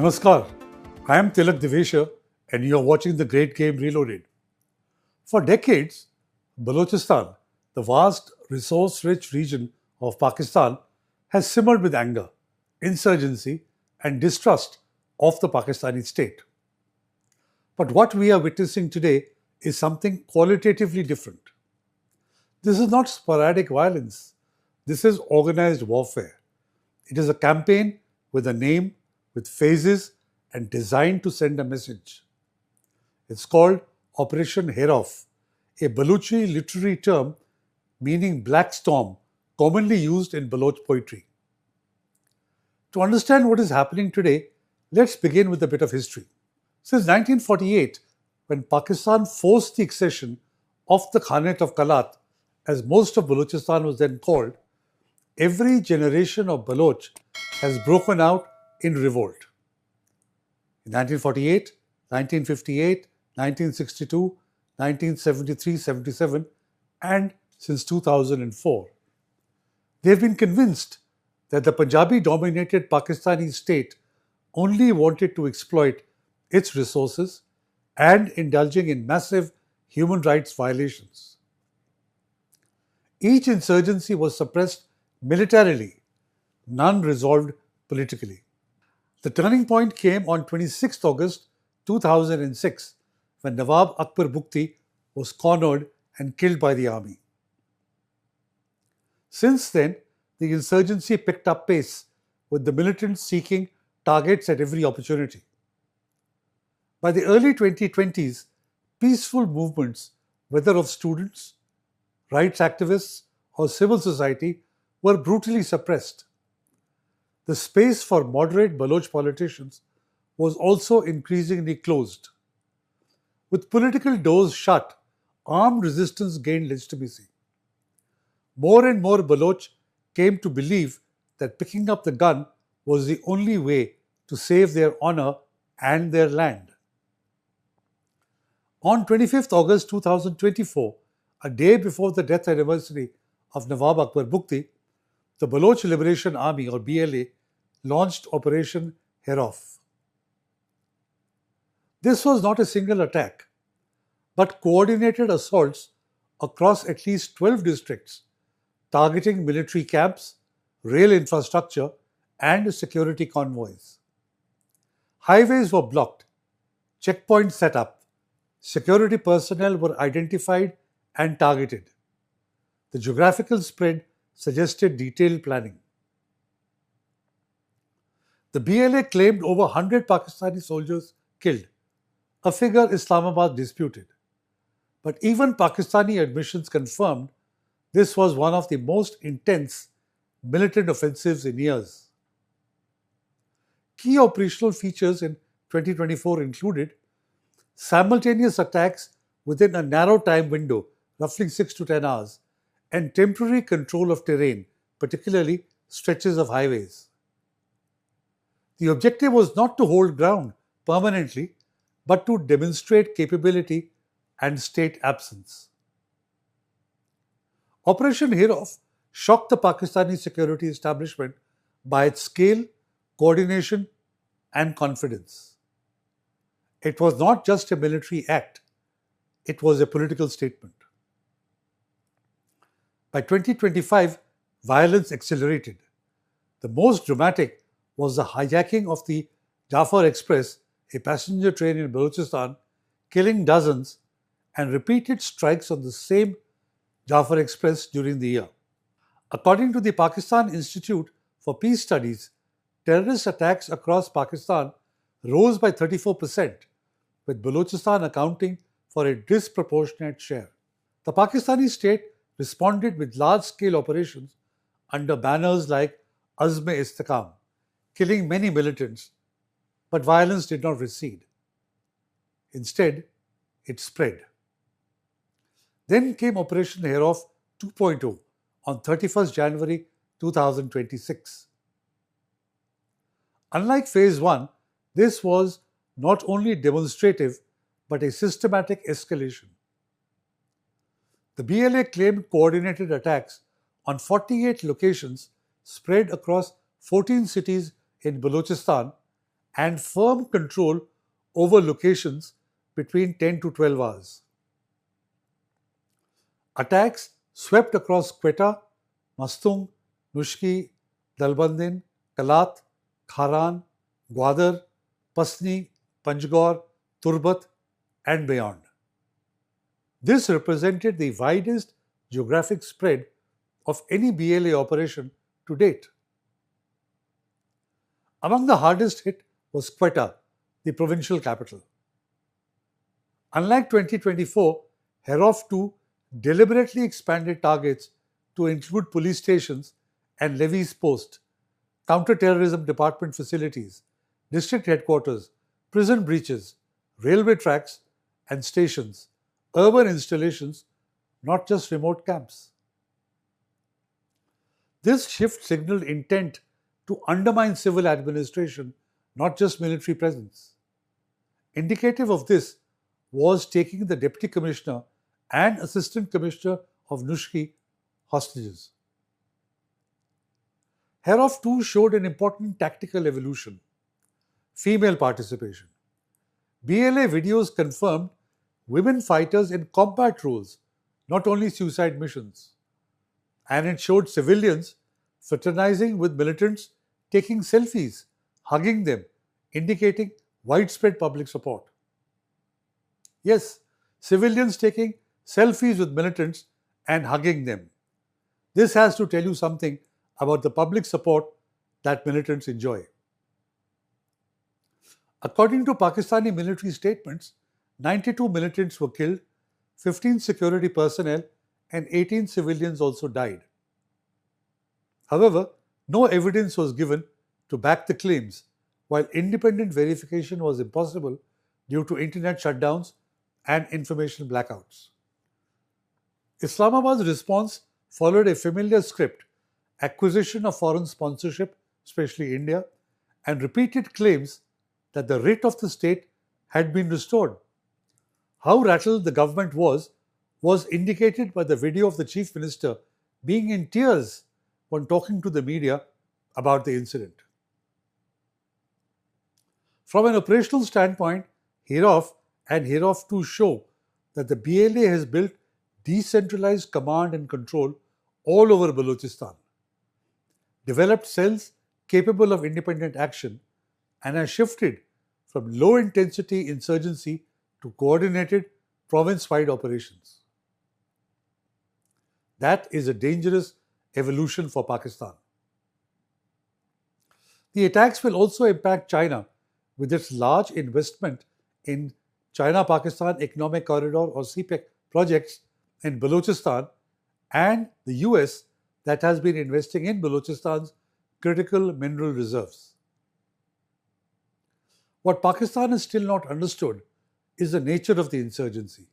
Namaskar, I am Tilak Devasher and you are watching The Great Game Reloaded. For decades, Balochistan, the vast resource-rich region of Pakistan, has simmered with anger, insurgency and distrust of the Pakistani state. But what we are witnessing today is something qualitatively different. This is not sporadic violence. This is organized warfare. It is a campaign with a name, with phases, and designed to send a message. It's called Operation Herof, a Baluchi literary term meaning black storm, commonly used in Baloch poetry. To understand what is happening today, let's begin with a bit of history. Since 1948, when Pakistan forced the accession of the Khanate of Kalat, as most of Balochistan was then called, every generation of Baloch has broken out in revolt. In 1948, 1958, 1962, 1973-77, and since 2004. They've been convinced that the Punjabi-dominated Pakistani state only wanted to exploit its resources and indulging in massive human rights violations. Each insurgency was suppressed militarily, none resolved politically. The turning point came on 26 August 2006 when Nawab Akbar Bukti was cornered and killed by the army. Since then, the insurgency picked up pace, with the militants seeking targets at every opportunity. By the early 2020s, peaceful movements, whether of students, rights activists, or civil society, were brutally suppressed. The space for moderate Baloch politicians was also increasingly closed. With political doors shut, armed resistance gained legitimacy. More and more Baloch came to believe that picking up the gun was the only way to save their honor and their land. On 25th August 2024, a day before the death anniversary of Nawab Akbar Bukti, the Baloch Liberation Army, or BLA, launched Operation Herof. This was not a single attack, but coordinated assaults across at least 12 districts, targeting military camps, rail infrastructure, and security convoys. Highways were blocked, checkpoints set up, security personnel were identified and targeted. The geographical spread suggested detailed planning. The BLA claimed over 100 Pakistani soldiers killed, a figure Islamabad disputed. But even Pakistani admissions confirmed this was one of the most intense militant offensives in years. Key operational features in 2024 included simultaneous attacks within a narrow time window, roughly 6 to 10 hours, and temporary control of terrain, particularly stretches of highways. The objective was not to hold ground permanently, but to demonstrate capability and state absence. Operation Herof shocked the Pakistani security establishment by its scale, coordination, and confidence. It was not just a military act, it was a political statement. By 2025, violence accelerated. The most dramatic was the hijacking of the Jafar Express, a passenger train in Balochistan, killing dozens, and repeated strikes on the same Jafar Express during the year. According to the Pakistan Institute for Peace Studies, terrorist attacks across Pakistan rose by 34%, with Balochistan accounting for a disproportionate share. The Pakistani state responded with large-scale operations under banners like Azm-e-Istikam, killing many militants, but violence did not recede. Instead, it spread. Then came Operation Herof 2.0 on 31st January 2026. Unlike Phase 1, this was not only demonstrative but a systematic escalation. The BLA claimed coordinated attacks on 48 locations spread across 14 cities in Balochistan and firm control over locations between 10 to 12 hours. Attacks swept across Quetta, Mastung, Nushki, Dalbandin, Kalat, Kharan, Gwadar, Pasni, Panjgor, Turbat, and beyond. This represented the widest geographic spread of any BLA operation to date. Among the hardest hit was Quetta, the provincial capital. Unlike 2024, Herof 2 deliberately expanded targets to include police stations and levies posts, counter-terrorism department facilities, district headquarters, prison breaches, railway tracks and stations, urban installations, not just remote camps. This shift signaled intent to undermine civil administration, not just military presence. Indicative of this was taking the Deputy Commissioner and Assistant Commissioner of Nushki hostages. Herof 2 showed an important tactical evolution: female participation. BLA videos confirmed women fighters in combat roles, not only suicide missions. And it showed civilians fraternizing with militants, taking selfies, hugging them, indicating widespread public support. Yes, civilians taking selfies with militants and hugging them. This has to tell you something about the public support that militants enjoy. According to Pakistani military statements, 92 militants were killed, 15 security personnel, and 18 civilians also died. However, no evidence was given to back the claims, while independent verification was impossible due to internet shutdowns and information blackouts. Islamabad's response followed a familiar script: acquisition of foreign sponsorship, especially India, and repeated claims that the writ of the state had been restored. How rattled the government was indicated by the video of the Chief Minister being in tears when talking to the media about the incident. From an operational standpoint, Herof and Herof 2 show that the BLA has built decentralized command and control all over Balochistan, developed cells capable of independent action, and has shifted from low-intensity insurgency to coordinated province-wide operations. That is a dangerous evolution for Pakistan. The attacks will also impact China with its large investment in China-Pakistan Economic Corridor or CPEC projects in Balochistan, and the US that has been investing in Balochistan's critical mineral reserves. What Pakistan has still not understood is the nature of the insurgency.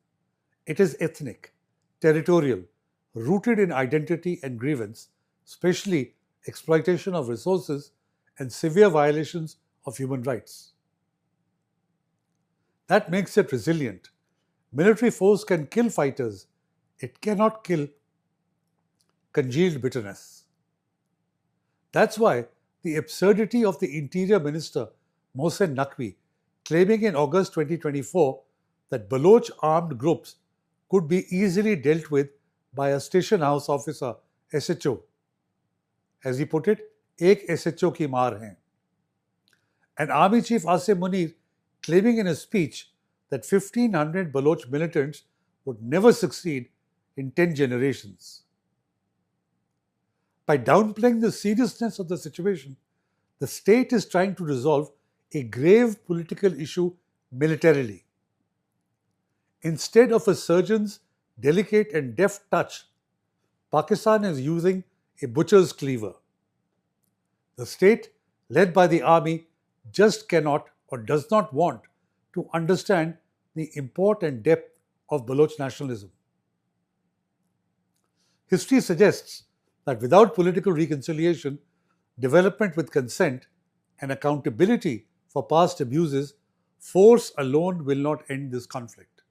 It is ethnic, territorial, rooted in identity and grievance, especially exploitation of resources and severe violations of human rights. That makes it resilient. Military force can kill fighters. It cannot kill congealed bitterness. That's why the absurdity of the Interior Minister, Mohsen Naqvi, claiming in August 2024 that Baloch armed groups could be easily dealt with by a station house officer, SHO. As he put it, ek SHO ki maar hai. And Army Chief Asim Munir claiming in a speech that 1,500 Baloch militants would never succeed in 10 generations. By downplaying the seriousness of the situation, the state is trying to resolve a grave political issue militarily. Instead of a surgeon's delicate and deft touch, Pakistan is using a butcher's cleaver. The state, led by the army, just cannot or does not want to understand the import and depth of Baloch nationalism. History suggests that without political reconciliation, development with consent, and accountability for past abuses, force alone will not end this conflict.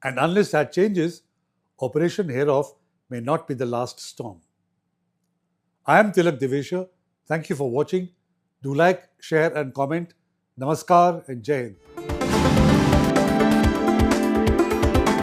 And unless that changes, Operation Herof may not be the last storm. I am Tilak Devasher. Thank you for watching. Do like, share, and comment. Namaskar and Jai Hind.